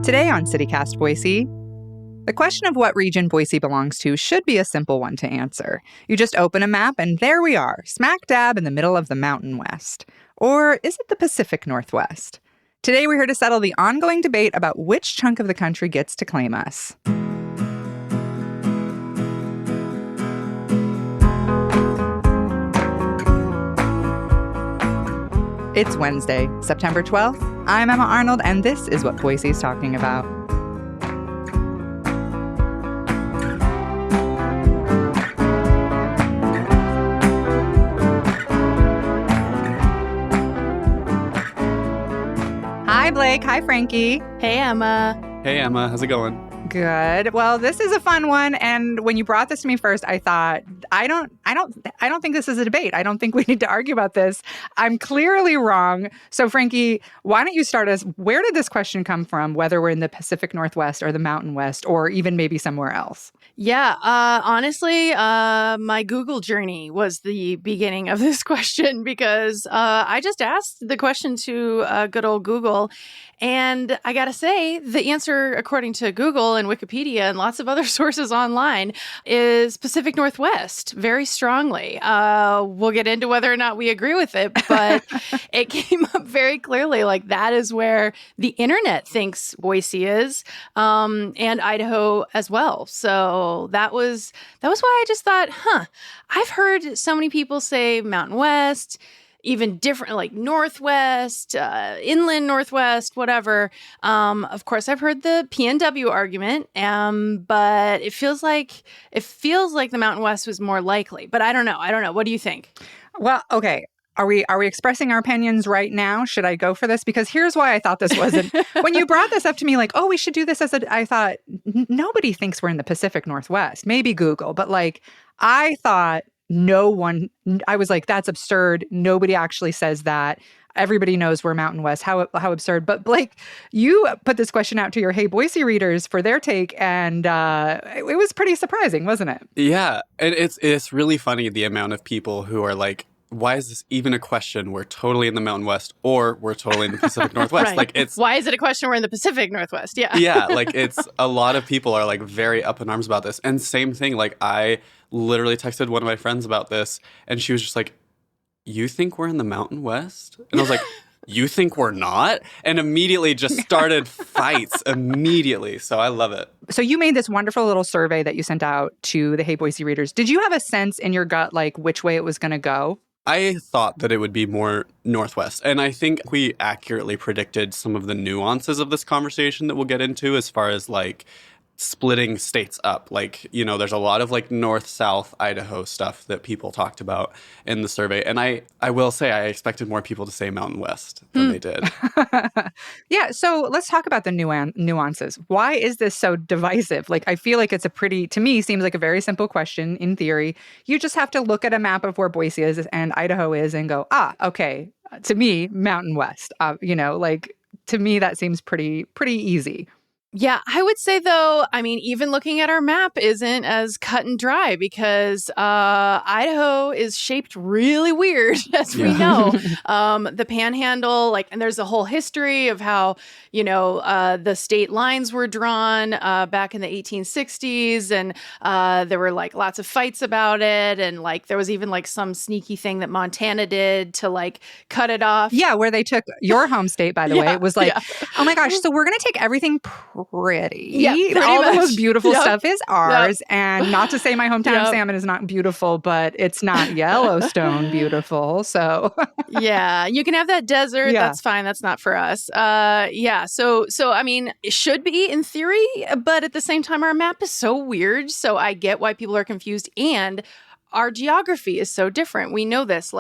Today on CityCast Boise, the question of what region Boise belongs to should be a simple one to answer. You just open a map and there we are, smack dab in the middle of the Mountain West. Or is it the Pacific Northwest? Today we're here to settle the ongoing debate about which chunk of the country gets to claim us. It's Wednesday, September 12th. I'm Emma Arnold, and this is what Boise's talking about. Hi, Blake. Hi, Frankie. Hey, Emma. Hey, Emma. How's it going? Good. Well, this is a fun one. And when you brought this to me first, I thought, I don't think this is a debate. I don't think we need to argue about this. I'm clearly wrong. So, Frankie, why don't you start us? Where did this question come from, whether we're in the Pacific Northwest or the Mountain West, or even maybe somewhere else? Yeah, honestly, my Google journey was the beginning of this question because I just asked the question to good old Google. And I got to say, the answer, according to Google and Wikipedia and lots of other sources online, is Pacific Northwest very strongly. We'll get into whether or not we agree with it, but it came up very clearly. Like, that is where the internet thinks Boise is, and Idaho as well. So that was why I just thought, I've heard so many people say Mountain West, even different, like Northwest, inland Northwest, whatever. Of course, I've heard the PNW argument, but it feels like the Mountain West was more likely. But I don't know. What do you think? Well, okay. Are we expressing our opinions right now? Should I go for this? Because here's why I thought this wasn't. When you brought this up to me, like, oh, we should do this I thought, nobody thinks we're in the Pacific Northwest. Maybe Google, but like, I thought I was like, that's absurd. Nobody actually says that. Everybody knows we're Mountain West. How absurd. But Blake, you put this question out to your Hey Boise readers for their take, and it was pretty surprising, wasn't it? Yeah, and it's really funny the amount of people who are like, why is this even a question? We're totally in the Mountain West, or we're totally in the Pacific Northwest. Right. Like, it's why is it a question we're in the Pacific Northwest? Yeah. Yeah, like, it's a lot of people are like very up in arms about this. And same thing, like, I literally texted one of my friends about this, and she was just like, you think we're in the Mountain West? And I was like, you think we're not? And immediately just started fights immediately. So I love it. So you made this wonderful little survey that you sent out to the Hey Boise readers. Did you have a sense in your gut, like, which way it was going to go? I thought that it would be more Northwest. And I think we accurately predicted some of the nuances of this conversation that we'll get into as far as, like, splitting states up. Like, you know, there's a lot of like north-south Idaho stuff that people talked about in the survey. And I will say I expected more people to say Mountain West than they did. Yeah, so let's talk about the nuances. Why is this so divisive? Like, I feel like it's to me, seems like a very simple question in theory. You just have to look at a map of where Boise is and Idaho is and go, okay, to me, Mountain West. To me, that seems pretty easy. Yeah, I would say, though, I mean, even looking at our map isn't as cut and dry because Idaho is shaped really weird, as we know. The Panhandle, and there's a whole history of how, the state lines were drawn back in the 1860s. And there were, lots of fights about it. And, there was even, some sneaky thing that Montana did to, cut it off. Yeah, where they took your home state, by the way. It was oh, my gosh, so we're going to take everything pretty. Yeah, all the most beautiful Yep. stuff is ours. Yep. And not to say my hometown Yep. salmon is not beautiful, but it's not Yellowstone beautiful. So yeah, you can have that desert. Yeah. That's fine. That's not for us. So I mean, it should be in theory, but at the same time, our map is so weird. So I get why people are confused, and our geography is so different. We know this,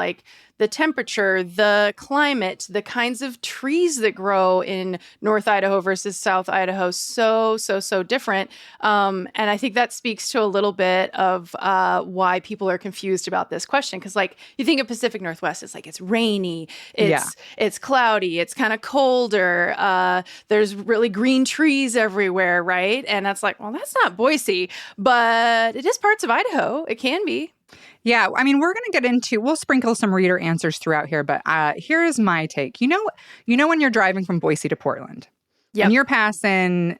the temperature, the climate, the kinds of trees that grow in North Idaho versus South Idaho, so different. And I think that speaks to a little bit of why people are confused about this question. Because you think of Pacific Northwest, it's rainy, it's cloudy, it's kind of colder. There's really green trees everywhere, right? And that's well, that's not Boise, but it is parts of Idaho. It can be. Yeah, I mean, we'll sprinkle some reader answers throughout here, but here's my take. You know when you're driving from Boise to Portland, Yep. And you're passing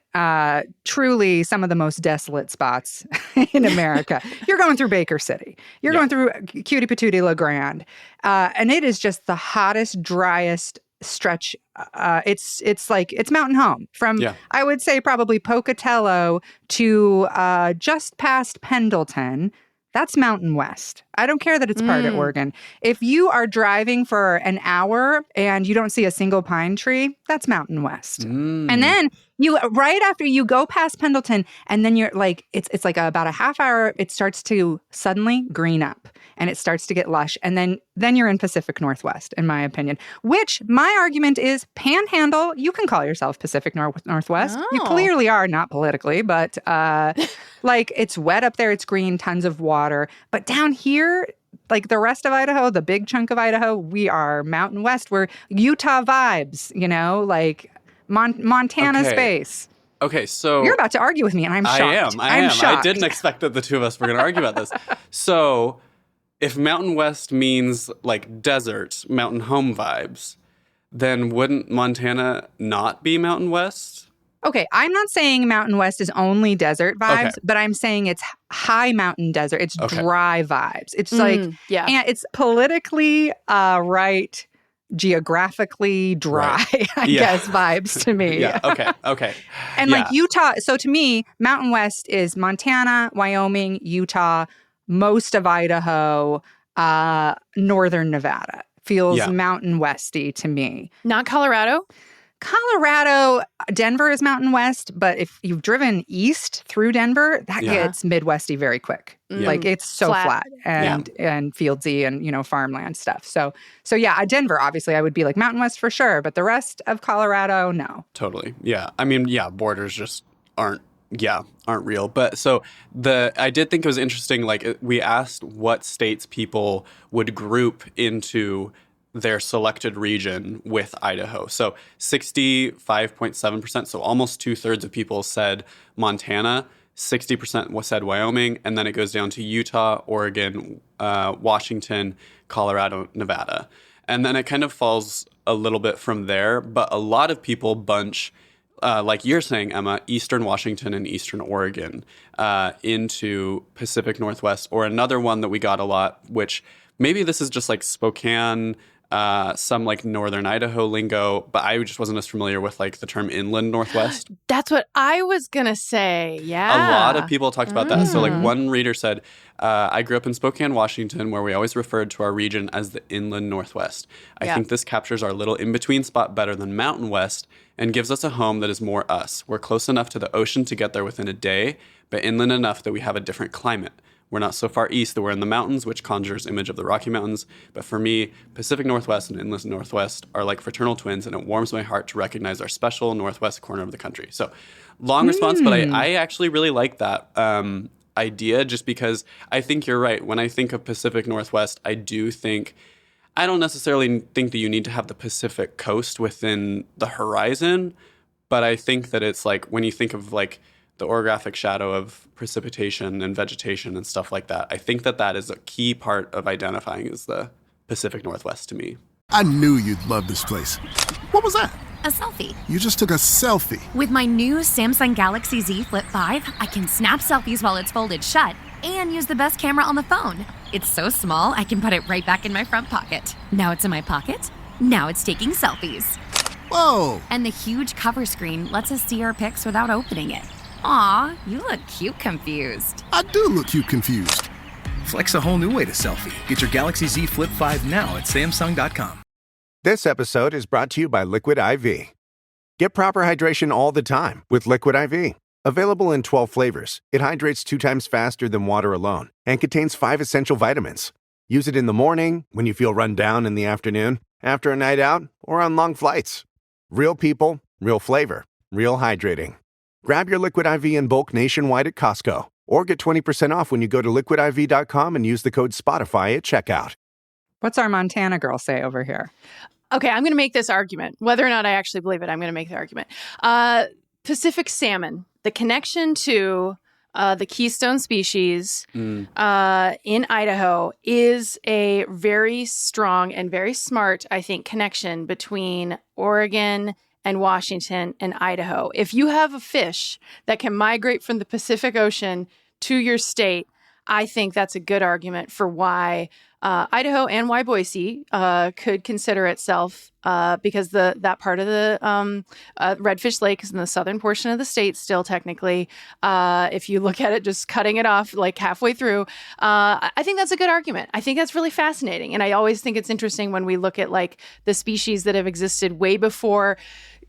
truly some of the most desolate spots in America. You're going through Baker City. You're going through Cutie Patootie La Grande. And it is just the hottest, driest stretch. It's mountain home from, I would say, probably Pocatello to just past Pendleton. That's Mountain West. I don't care that it's part of Oregon. If you are driving for an hour and you don't see a single pine tree, that's Mountain West. And then right after you go past Pendleton, and then you're like, it's like about a half hour, it starts to suddenly green up and it starts to get lush. And then you're in Pacific Northwest, in my opinion, which my argument is Panhandle. You can call yourself Pacific Northwest. You clearly are, not politically, but like it's wet up there. It's green, tons of water. But down here, like the rest of Idaho, the big chunk of Idaho, we are Mountain West. We're Utah vibes, like Montana space. Okay, so you're about to argue with me, and I'm shocked. I am. Shocked. I didn't expect that the two of us were going to argue about this. So, if Mountain West means like desert, mountain home vibes, then wouldn't Montana not be Mountain West? Okay, I'm not saying Mountain West is only desert vibes, but I'm saying it's high mountain desert. It's dry vibes. It's and it's politically right, geographically dry, I guess, vibes to me. Okay. And like Utah, so to me, Mountain West is Montana, Wyoming, Utah, most of Idaho, northern Nevada. Feels Mountain Westy to me. Not Colorado? Colorado, Denver is Mountain West, but if you've driven east through Denver, that gets Midwesty very quick. Like it's so flat and fieldsy and, farmland stuff. So Denver, obviously I would be like Mountain West for sure, but the rest of Colorado, no. Totally. Yeah. I mean, borders just aren't real. But so I did think it was interesting, like we asked what states people would group into their selected region with Idaho. So 65.7%, so almost 2/3 of people said Montana, 60% said Wyoming, and then it goes down to Utah, Oregon, Washington, Colorado, Nevada. And then it kind of falls a little bit from there, but a lot of people bunch, like you're saying, Emma, Eastern Washington and Eastern Oregon into Pacific Northwest, or another one that we got a lot, which maybe this is just like Spokane, some like Northern Idaho lingo, but I just wasn't as familiar with like the term Inland Northwest. That's what I was going to say. Yeah. A lot of people talked about that. So like one reader said, I grew up in Spokane, Washington, where we always referred to our region as the Inland Northwest. I think this captures our little in-between spot better than Mountain West and gives us a home that is more us. We're close enough to the ocean to get there within a day, but inland enough that we have a different climate. We're not so far east that we're in the mountains, which conjures image of the Rocky Mountains. But for me, Pacific Northwest and Inland Northwest are like fraternal twins, and it warms my heart to recognize our special Northwest corner of the country. So long response, but I actually really like that idea, just because I think you're right. When I think of Pacific Northwest, I don't necessarily think that you need to have the Pacific coast within the horizon, but I think that it's like when you think of like the orographic shadow of precipitation and vegetation and stuff like that, I think that is a key part of identifying as the Pacific Northwest to me. I knew you'd love this place. What was that? A selfie. You just took a selfie. With my new Samsung Galaxy Z Flip 5, I can snap selfies while it's folded shut and use the best camera on the phone. It's so small, I can put it right back in my front pocket. Now it's in my pocket. Now it's taking selfies. Whoa! And the huge cover screen lets us see our pics without opening it. Aw, you look cute confused. I do look cute confused. Flex a whole new way to selfie. Get your Galaxy Z Flip 5 now at Samsung.com. This episode is brought to you by Liquid IV. Get proper hydration all the time with Liquid IV. Available in 12 flavors, it hydrates 2 times faster than water alone and contains 5 essential vitamins. Use it in the morning, when you feel run down in the afternoon, after a night out, or on long flights. Real people, real flavor, real hydrating. Grab your Liquid IV in bulk nationwide at Costco, or get 20% off when you go to liquidiv.com and use the code Spotify at checkout. What's our Montana girl say over here? Okay, I'm going to make this argument. Whether or not I actually believe it, I'm going to make the argument. Pacific salmon, the connection to the keystone species in Idaho is a very strong and very smart, I think, connection between Oregon and Washington and Idaho. If you have a fish that can migrate from the Pacific Ocean to your state, I think that's a good argument for why Idaho and why Boise could consider itself, because that part of the Redfish Lake is in the southern portion of the state still technically. If you look at it, just cutting it off like halfway through, I think that's a good argument. I think that's really fascinating. And I always think it's interesting when we look at like the species that have existed way before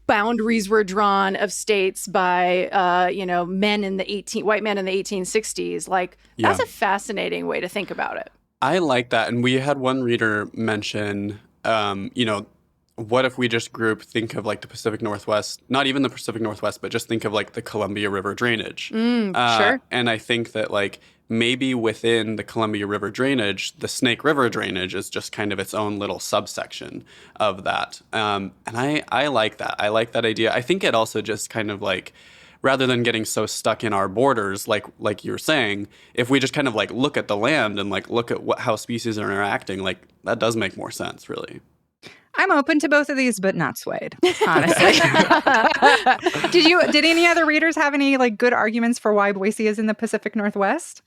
boundaries were drawn of states by, white men in the 1860s. Like, that's a fascinating way to think about it. I like that. And we had one reader mention, what if we just think of like the Pacific Northwest, not even the Pacific Northwest, but just think of like the Columbia River drainage. Sure. And I think that like maybe within the Columbia River drainage, the Snake River drainage is just kind of its own little subsection of that. And I like that. I like that idea. I think it also just kind of like, rather than getting so stuck in our borders, like you were saying, if we just kind of like look at the land and like look at how species are interacting, like that does make more sense, really. I'm open to both of these, but not swayed, honestly. Did any other readers have any like good arguments for why Boise is in the Pacific Northwest?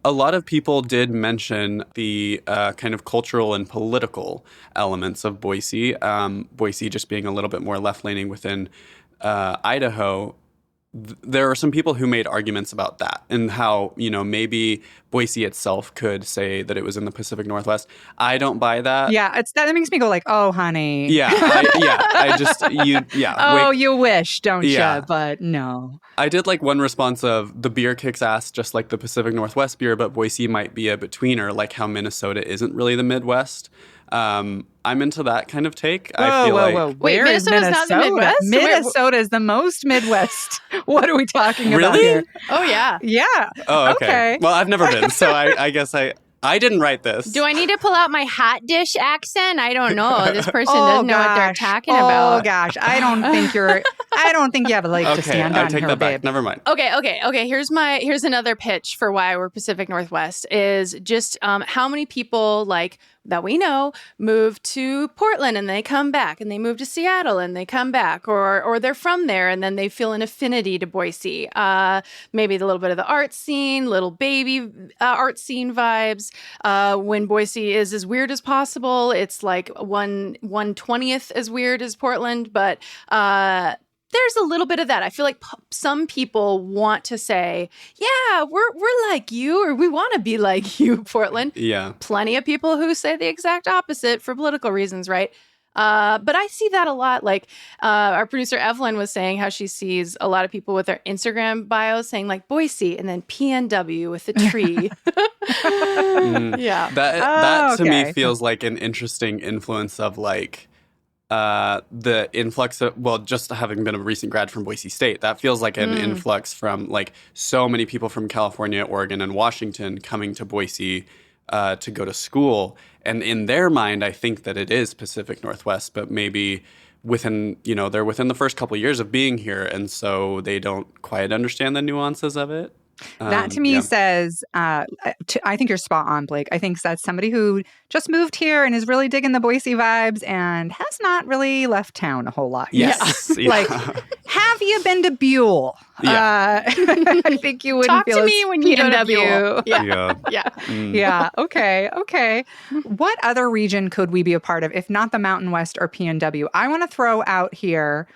A lot of people did mention the kind of cultural and political elements of Boise. Boise just being a little bit more left-leaning within Idaho. There are some people who made arguments about that and how, maybe Boise itself could say that it was in the Pacific Northwest. I don't buy that. Yeah, that makes me go like, oh, honey. Yeah, Oh, you wish, don't Yeah. you? But no. I did like one response of the beer kicks ass just like the Pacific Northwest beer, but Boise might be a betweener, like how Minnesota isn't really the Midwest. I'm into that kind of take. I feel like Wait, Wait, Minnesota's not the Midwest? Minnesota is the most Midwest. What are we talking about Really? here? Oh, yeah. Yeah. Oh, okay. Well, I've never been, so I guess I didn't write this. Do I need to pull out my hot dish accent? I don't know. This person doesn't know what they're talking about. Oh gosh, I don't think you have a leg to stand on I take here, that back. babe. Never mind. Okay. Here's another pitch for why we're Pacific Northwest is just how many people like that we know move to Portland and they come back, and they move to Seattle and they come back, or they're from there and then they feel an affinity to Boise. Maybe a little bit of the art scene, little baby art scene vibes. When Boise is as weird as possible, it's like 1/20th as weird as Portland, but there's a little bit of that. I feel like some people want to say, yeah, we're like you, or we want to be like you, Portland. Yeah. Plenty of people who say the exact opposite for political reasons, right? But I see that a lot. Like our producer Evelyn was saying how she sees a lot of people with their Instagram bios saying like Boise and then PNW with a tree. Yeah. That to me okay. feels like an interesting influence of like the influx of, well, just having been a recent grad from Boise State, that feels like an influx from like so many people from California, Oregon, and Washington coming to Boise to go to school. And in their mind, I think that it is Pacific Northwest, but maybe they're within the first couple of years of being here, and so they don't quite understand the nuances of it. That to me says, I think you're spot on, Blake. I think that's somebody who just moved here and is really digging the Boise vibes and has not really left town a whole lot. Yes. Yeah. Like, have you been to Buell? Yeah. I think you wouldn't Talk feel to me when you go to Buell. Yeah. Yeah. Yeah. Okay. What other region could we be a part of, if not the Mountain West or PNW? I want to throw out here.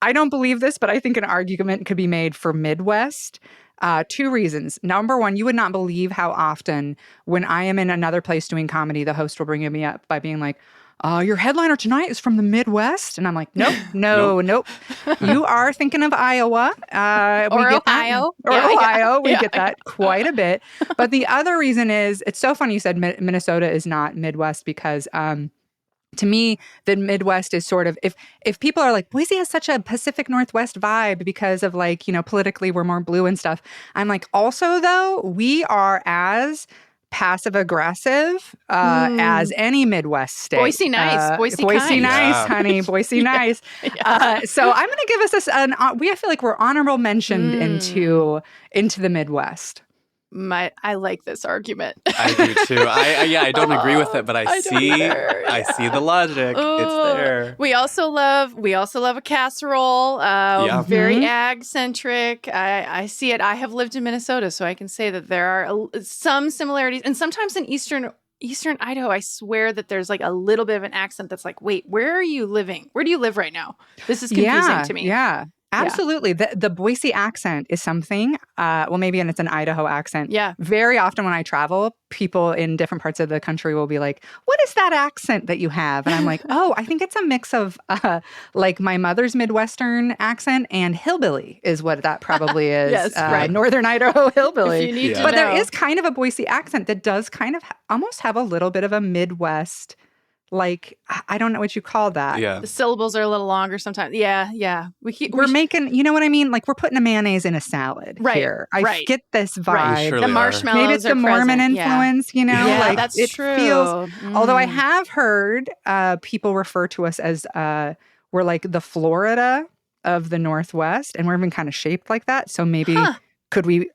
I don't believe this, but I think an argument could be made for Midwest. 2 reasons. Number one, you would not believe how often when I am in another place doing comedy, the host will bring me up by being like, your headliner tonight is from the Midwest. And I'm like, nope. You are thinking of Iowa. Or Ohio. Ohio. We Yeah. get that quite a bit. But the other reason is, it's so funny you said Minnesota is not Midwest, because to me, the Midwest is sort of, if people are like, Boise has such a Pacific Northwest vibe because of like, politically we're more blue and stuff. I'm like, also though, we are as passive aggressive as any Midwest state. Boise nice. Boise kind. nice, Yeah. honey. Boise nice. So I'm going to give us I feel like we're honorable mentioned into the Midwest. I like this argument. I do too. I don't agree with it, but I see the logic. It's there. We also love a casserole. Very ag centric. I see it. I have lived in Minnesota, so I can say that there are some similarities, and sometimes in Eastern Idaho, I swear that there's like a little bit of an accent that's like, wait, where are you living? Where do you live right now? This is confusing to me. Yeah. Absolutely. The Boise accent is something, maybe it's an Idaho accent. Yeah. Very often when I travel, people in different parts of the country will be like, what is that accent that you have? And I'm like, oh, I think it's a mix of like my mother's Midwestern accent and hillbilly is what that probably is. Yes, right. Northern Idaho hillbilly. If you need to but know. there is kind of a Boise accent that does kind of almost have a little bit of a Midwest, like, I don't know what you call that. Yeah. The syllables are a little longer sometimes. Yeah. We're making, you know what I mean? Like we're putting a mayonnaise in a salad here. I get this vibe. Right. The marshmallows Maybe it's the Mormon influence, you know? Yeah, like that's it true. Feels, although I have heard people refer to us as we're like the Florida of the Northwest, and we're even kind of shaped like that. So maybe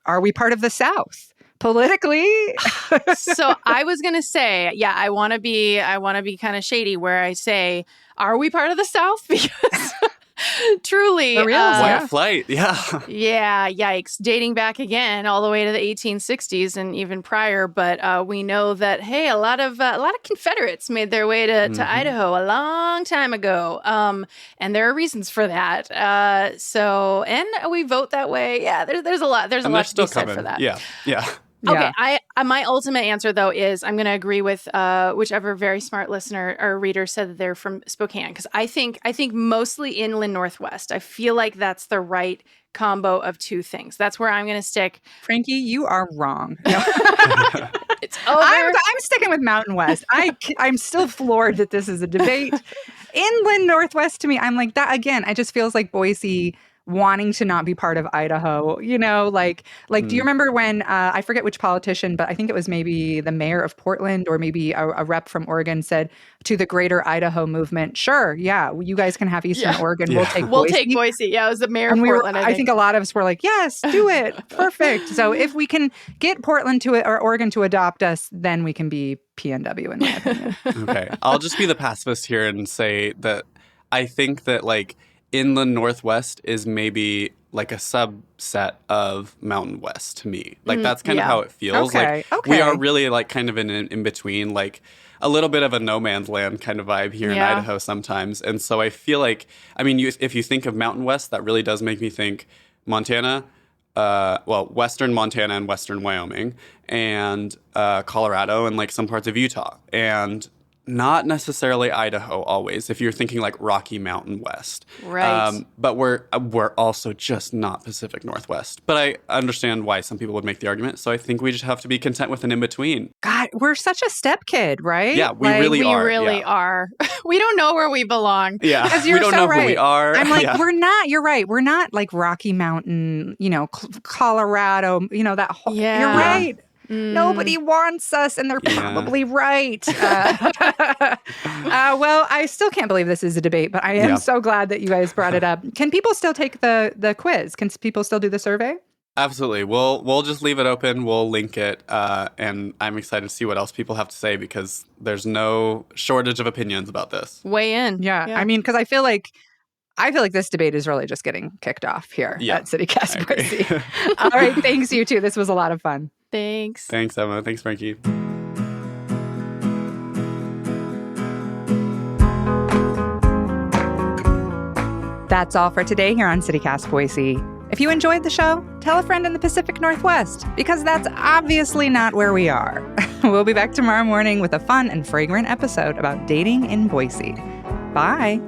are we part of the South? Politically. So I was going to say, I want to be kind of shady where I say, are we part of the South? Because truly. White flight. Yeah. Yeah. Yikes. Dating back again all the way to the 1860s and even prior. But we know that, hey, a lot of Confederates made their way to Idaho a long time ago. And there are reasons for that. And we vote that way. Yeah. There's a lot. There's a lot to be said for that. Yeah. Okay, my ultimate answer, though, is I'm going to agree with whichever very smart listener or reader said that they're from Spokane, because I think mostly inland Northwest. I feel like that's the right combo of two things. That's where I'm going to stick. Frankie, you are wrong. No. It's over. I'm sticking with Mountain West. I'm still floored that this is a debate. Inland Northwest, to me, I'm like that again. It just feels like Boise wanting to not be part of Idaho, you know, like, do you remember when, I forget which politician, but I think it was maybe the mayor of Portland or maybe a rep from Oregon said to the greater Idaho movement, sure, yeah, you guys can have Eastern Oregon. Yeah. We'll take Boise. Take Boise. Yeah, it was the mayor of Portland. I think a lot of us were like, yes, do it. Perfect. So if we can get Portland or Oregon to adopt us, then we can be PNW in my opinion. Okay. I'll just be the pacifist here and say that I think that like inland Northwest is maybe like a subset of Mountain West to me. Like that's kind of how it feels. Okay. We are really like kind of in between, like a little bit of a no man's land kind of vibe here in Idaho sometimes. And so I feel like, I mean, if you think of Mountain West, that really does make me think Montana, Western Montana and Western Wyoming, and Colorado and like some parts of Utah. And not necessarily Idaho always, if you're thinking like Rocky Mountain West. Right. But we're also just not Pacific Northwest. But I understand why some people would make the argument. So I think we just have to be content with an in-between. God, we're such a step kid, right? Yeah, we really are. We really are. We don't know where we belong. Yeah, because you're we don't so know right. who we are. I'm like, we're not. You're right. We're not like Rocky Mountain, you know, Colorado, you know, that whole. Yeah. You're right. Nobody wants us, and they're probably right. Well, I still can't believe this is a debate, but I am so glad that you guys brought it up. Can people still take the quiz? Can people still do the survey? Absolutely. We'll just leave it open. We'll link it, and I'm excited to see what else people have to say because there's no shortage of opinions about this. Weigh in. Yeah. I mean, because I feel like this debate is really just getting kicked off here at CityCast Boise. All right. Thanks, you two. This was a lot of fun. Thanks. Thanks, Emma. Thanks, Frankie. That's all for today here on CityCast Boise. If you enjoyed the show, tell a friend in the Pacific Northwest, because that's obviously not where we are. We'll be back tomorrow morning with a fun and fragrant episode about dating in Boise. Bye.